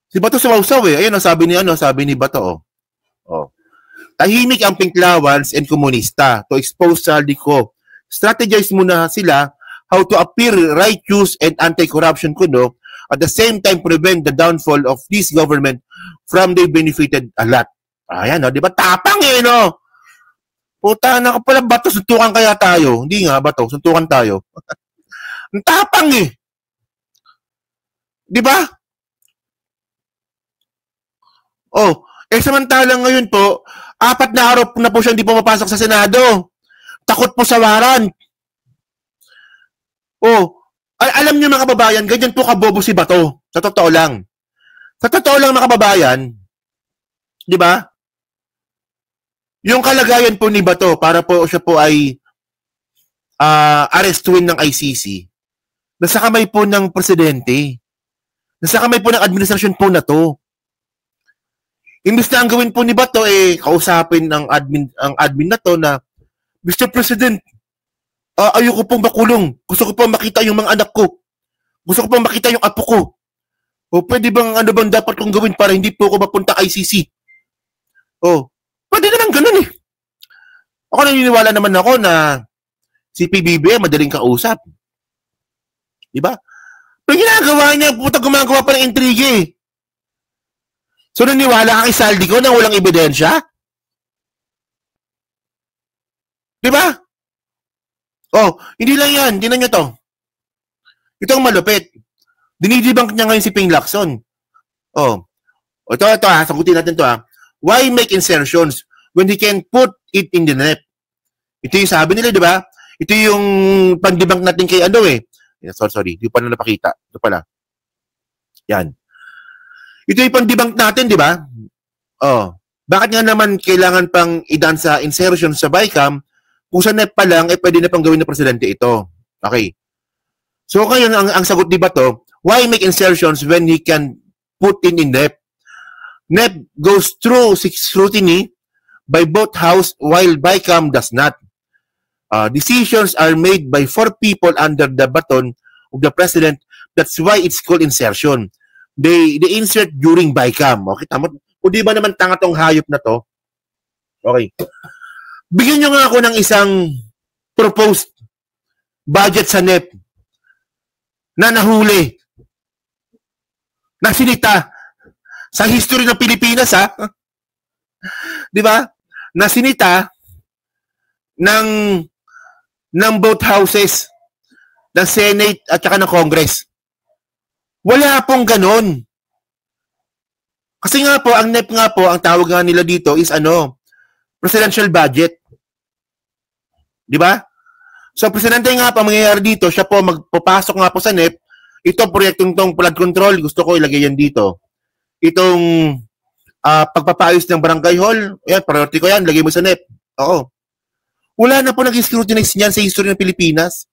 Si Bato sumawsaw eh. Ayun, sabi ni Bato, oh. Oh. Tahimik ang Pinklawans and komunista to expose Saldico. Strategize muna sila how to appear righteous and anti-corruption kuno, at the same time prevent the downfall of this government from they benefited a lot. Ayan, no? Di ba? Tapang eh, no? Puta na ka pala, Bato, suntukan kaya tayo. Hindi nga, Bato, suntukan tayo. Ang tapang eh. Di ba? Oh, samantalang ngayon po, 4 na araw na po siya hindi pumapasok sa Senado. Takot po sa warrant. Oh, alam niyo mga kababayan, ganyan po kabobo si Bato. Sa totoo lang. Sa totoo lang mga kababayan, di ba? Yung kalagayan po ni Bato para po siya po ay arrestuin ng ICC, nasa kamay po ng presidente. Nasa kamay po ng administrasyon po na to. Imbis na ang gawin po ni Bato, kausapin ang admin na to na, Mr. President, ayoko pong makulong. Gusto ko pong makita yung mga anak ko. Gusto ko pong makita yung apo ko. O pwede bang ano bang dapat kong gawin para hindi po ako mapunta ICC? O, pwede naman ganun eh. Ako naniniwala naman ako na si PBBM madaling kausap. Diba? Pero ginagawa niya, puta gumagawa pa ng intrigue eh. So naniwala ka kay Saldico na walang ebidensya? Diba? Oh, hindi lang yan. Hindi na nyo to. Ito ang malupit. Dinidibank niya ngayon si Ping Lacson. Oh. Ito ha. Sagutin natin to ha. Why make insertions when he can put it in the net? Ito yung sabi nila, di ba? Ito yung pandibank natin kay ano eh. Sorry. Hindi pa na napakita. Ito pala. Yan. Ito yung pandibank natin, di ba? Oh. Bakit nga naman kailangan pang idan sa insertion sa BICAM kung sa NEP pa lang, pwede na pang gawin ng presidente ito. Okay. So, ngayon, ang sagot di ba to, why make insertions when he can put in NEP? NEP goes through scrutiny by both House while BICAM does not. Decisions are made by 4 people under the baton of the president. That's why it's called insertion. They insert during BICAM. Okay, tama? O di ba naman tanga tong hayop na to? Okay. Bigyan nyo nga ako ng isang proposed budget sa NEP na nahuli, na sinita sa history ng Pilipinas, ha? Di ba? Na sinita ng both houses, ng Senate at saka ng Congress. Wala pong ganon. Kasi nga po, ang NEP nga po, ang tawag nga nila dito is presidential budget. Di ba? So, presidente nga po, mangyayari dito, siya po magpapasok nga po sa NEP. Ito, proyektong tong flood control, gusto ko ilagay yan dito. Itong pagpapayos ng barangay hall, yan, priority ko yan, lagay mo sa NEP. Oo. Wala na po nag-scrutinize niyan sa history ng Pilipinas.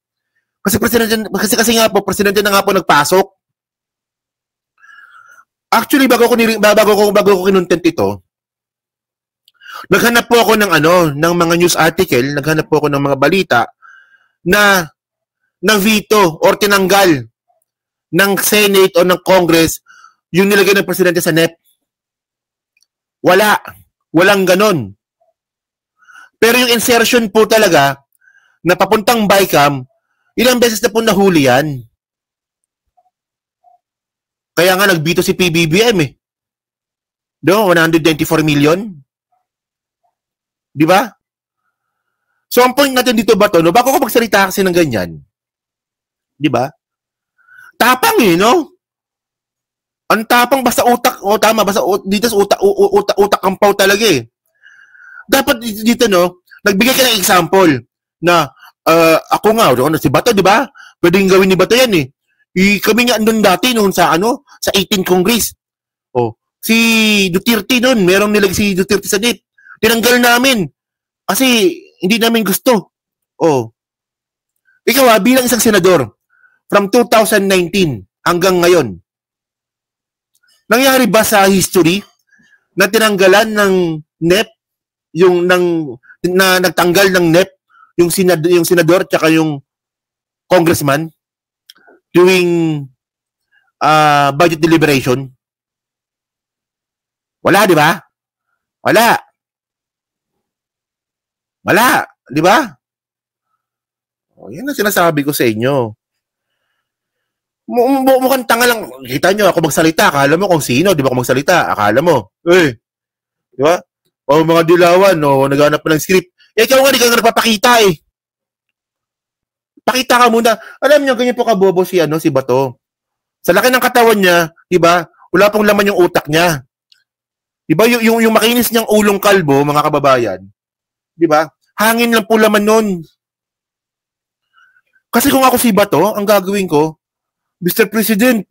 Kasi nga po, presidente na nga po nagpasok. Actually, bago ko kinontent ito, naghanap po ako ng mga news article, naghanap po ako ng mga balita na veto or tinanggal ng Senate o ng Congress yung nilagay ng presidente sa NEP. Walang ganon. Pero yung insertion po talaga na papuntang BICAM, ilang beses na po nahuli yan. Kaya nga nagbito si PBBM eh. 124 million. Di ba? So ang point natin dito ba to, bago ko magsalita kasi ng ganyan, di ba? Tapang eh, no? Ang tapang basta utak, tama, basta dito sa utak kampaw talaga eh. Dapat dito, nagbigay ka ng example na ako nga, si Bato, di ba? Pwedeng gawin ni Bato yan eh. Kami nga andun dati noon sa 18 Congress. Oh, si Duterte noon, merong nilagay si Duterte sa NEP. Tinanggal namin kasi hindi namin gusto. Oh. Ikaw bilang isang senador from 2019 hanggang ngayon, nangyari ba sa history na tinanggalan ng NEP na nagtanggal ng NEP yung senador at saka yung congressman doing budget deliberation? Wala, di ba? Wala. Wala, di ba? O, yan ang sinasabi ko sa inyo. Mukhang tanga lang. Kita nyo, ako magsalita. Akala mo kung sino, di ba ako magsalita? Akala mo. Di ba? O mga dilawan, o naghanap pa ng script. Ikaw nga, di ka nagpapakita eh. Pakita ka muna. Alam niyo, ganyan po kabobo si Bato. Sa laki ng katawan niya, di ba? Wala pong laman yung utak niya. Di ba? Yung makinis niyang ulong kalbo, mga kababayan, di ba? Hangin lang po laman nun. Kasi kung ako si Bato, ang gagawin ko, Mr. President,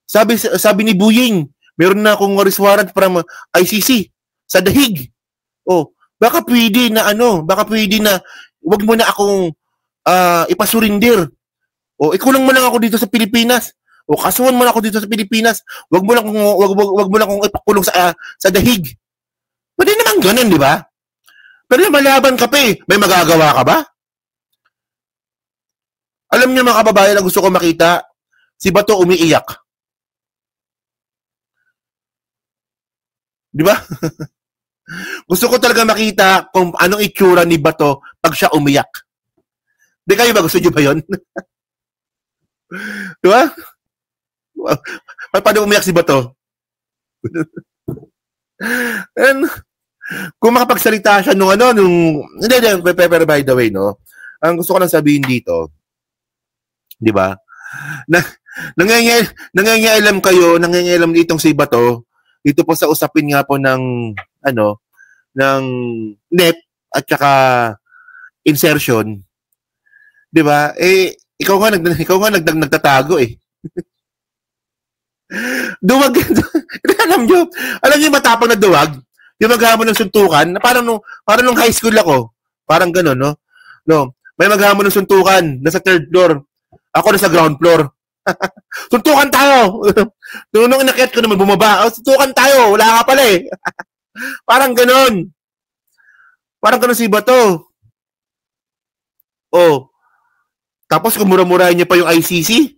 sabi ni Buying, meron na akong arrest warrant from ICC sa dahig. Oh, baka pwede na wag mo na akong ipasurindir. O ikulong mo lang ako dito sa Pilipinas. O kasuhan mo lang ako dito sa Pilipinas. Wag mo lang akong ipakulong sa dahig. Pwede naman ganun, di ba? Pero malaban ka pa eh. May magagawa ka ba? Alam niyo mga kababayan na gusto ko makita, si Bato umiiyak. Di ba? Gusto ko talaga makita kung anong itsura ni Bato pag siya umiyak. Di kayo ba? Gusto niyo ba yun? Di ba? Paano umiyak si Bato? And, kung makapagsalita siya pero by the way, no? Ang gusto ko lang sabihin dito, di ba? Nangangialam itong si Bato, dito po sa usapin nga po ng NEP at saka insertion. Di ba? Ikaw nga nagtatago eh. Duwag. alam niyo matapang na duwag? Yung maghamon ng suntukan, na parang nung high school ako. Parang gano'n, no? No, may maghamon ng suntukan, nasa third floor. Ako nasa ground floor. Suntukan tayo! Nung inakyat ko naman, bumaba. Suntukan tayo! Wala ka pala eh. Parang gano'n. Parang gano'n si Bato. Oh. Tapos kumura-murahin niya pa yung ICC.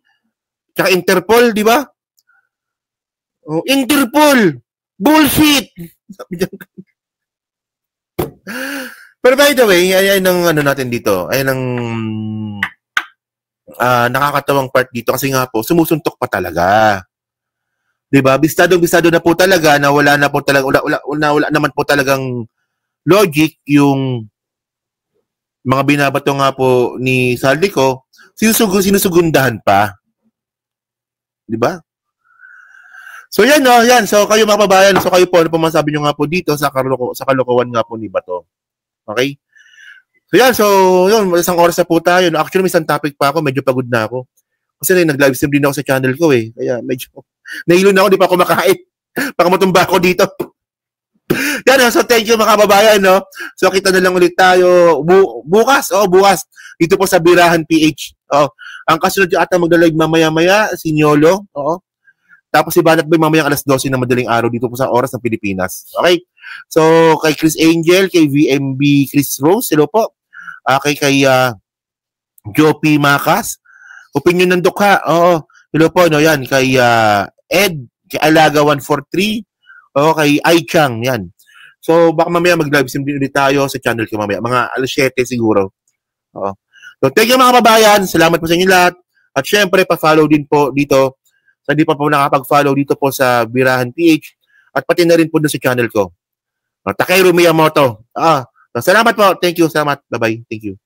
Tsaka Interpol, di ba? Oh, Interpol! Bullshit! Sabi niya. Pero by the way, ayan ang natin dito. Ayan ang nakakatawang part dito kasi nga po, sumusuntok pa talaga. 'Di ba? Bistado na po talaga na wala naman po talagang logic yung mga binabato nga po ni Saldico, sinusugundahan pa. 'Di ba? So yan no, yan. So kayo mga kababayan, so kayo po ano po masabi niyo nga po dito sa kalokohan nga po ni Bato. Okay? So yan, yun, isang oras na po tayo. Actually, may isang topic pa ako, medyo pagod na ako. Kasi nag-live stream din ako sa channel ko eh. Kaya medyo nahilo na ako, di pa ako makain. Baka matumba ako dito. Yan, so thank you mga kababayan, no? So kita na lang ulit tayo bukas. Dito po sa Birahan PH. Ang kasunod yung ata magda-live mamaya-maya, si Nyolo. Tapos si Banat Boy mamayang alas 12 na madaling araw dito po sa oras ng Pilipinas. Okay? So, kay Chris Angel, kay VMB Chris Rose, hello po. Kay Jopi Macas, Opinion ng Dukha, hello po, no, yan. Kay Ed, kay Alaga 143, kay Aichang, yan. So, baka mamaya mag-live stream din ulit tayo sa channel ko mamaya. Mga alas 7 siguro. So, thank you mga kababayan. Salamat po sa inyo lahat. At syempre, pa-follow din po dito. So, hindi pa po nakapag-follow dito po sa Birahan PH. At pati na rin po doon sa channel ko. Takeru Miyamoto. Salamat po. Thank you. Salamat. Bye-bye. Thank you.